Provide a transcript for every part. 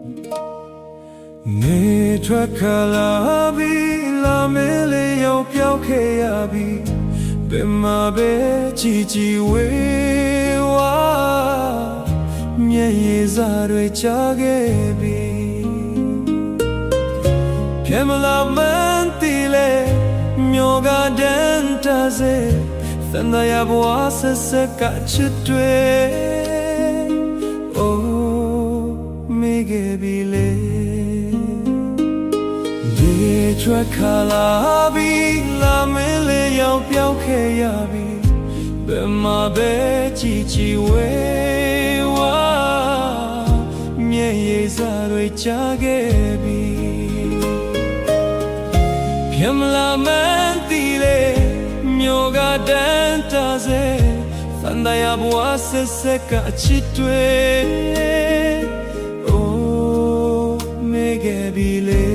နေထွက်ခလာပြီးလာမဲလေးရောက်ပြောက်ခဲ့ရပြီးဘယ်မှာပဲကြည်ကြည်ဝေးဝါမျက်ရည်စာတွေကြားခဲ့ပြီးပြမလာမန်းတီလေမျိုးကတန်တစေသန္တရာဘဝဆက်ဆက်ကချစ်တွေအိုးမိခဲ့ပြီလေဒီထွက်ခလာပြီးလာမင်းလေးရောက်ပြောက်ခဲ့ရပြီဘယ်မှာပဲကြည်ကြည်ဝေးဝါမျက်ရည်စာတွေကြားခဲ့ပြီပြမလာမန်းတီလေမျိုးကတန်တစေသန္တရာဘဝဆက်ဆက်ကချစ်တွေအိုးမိခဲ့ပြီလေ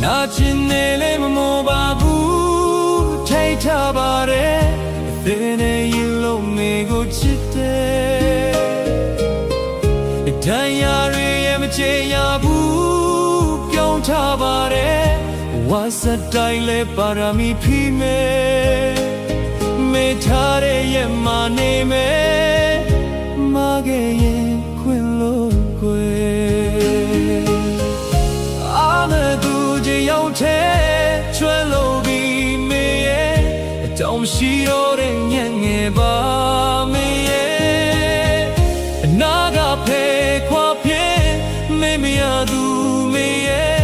နာချင်နေလေမမောပါဘူးထိတ်ထားပါတယ်အသေးနဲ့ရင်လုံးမေကိုချစ်တယ်တရားတွေရဲ့မချေရဘူးပြောင်းထားပါတယ်ဝါစတိုင်းလေပါရမီဖီမေမေထားတဲ့ရဲ့မနေမေမခဲ့ရင်ခွင်လို့ခွေအာမသူကြီးရောက်တဲ့ချွဲလို့ပြီးမေရဲ့တောင်ရှိတော့တဲ့ညံ့ငယ်ပါမေရဲ့အနာကဖေခွာပြင်းမေမရသူမေရဲ့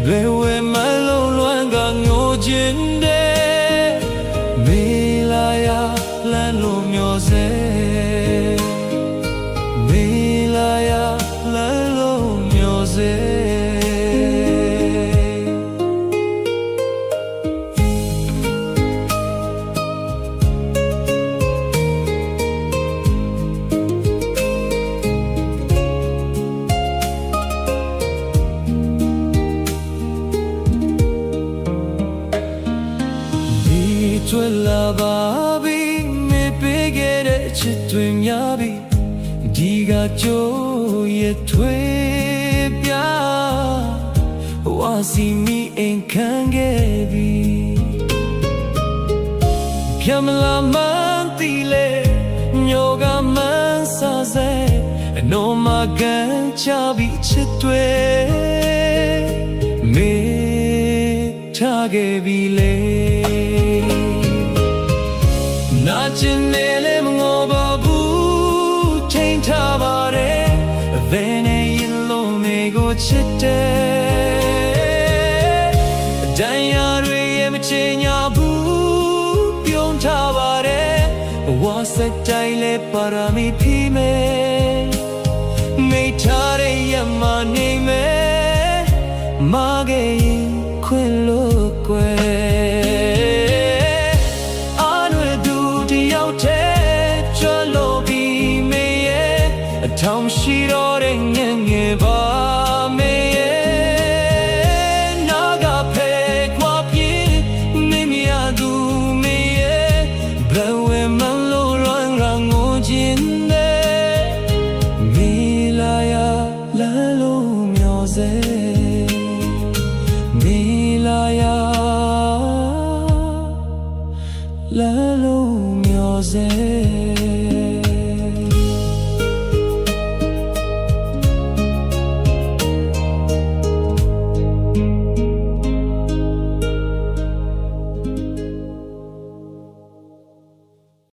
ဘယ်ဝဲမလုံးလွမ်းကငိုခြင်းတဲ့မေလာရလမ်းလို့မျောစေမေလာရလမ်းလို့မျောစေကျွဲလာပါပြီမေပေးခဲ့တဲ့ချစ်တွေများပြီဒီကကြိုးရဲ့ထွေးပြဝါစီမီအိမ်ခံခဲ့ပြီပြမလာမန်းတီလေညောကမန်းဆာစေအနိုမကန်ချပြီးချစ်တွေမေထားခဲ့ပြီလေနာချင်နေလေမငေါ်ပါဘူးချိန်ထားပါတယ်ဘယ်နဲ့ရင်လုံးမေကိုချစ်တယ်တရားတွေရဲ့မချင်ညာဘူးပြုံးထားပါတယ်ဝါစတိုင်းလေပါရမီဖီမေမိထားတဲ့ရမနေမေမခဲ့ရင်ခွင်လို့ကွယ်ထောင်ရှိတော့တဲ့ငယ်ငယ်ပါ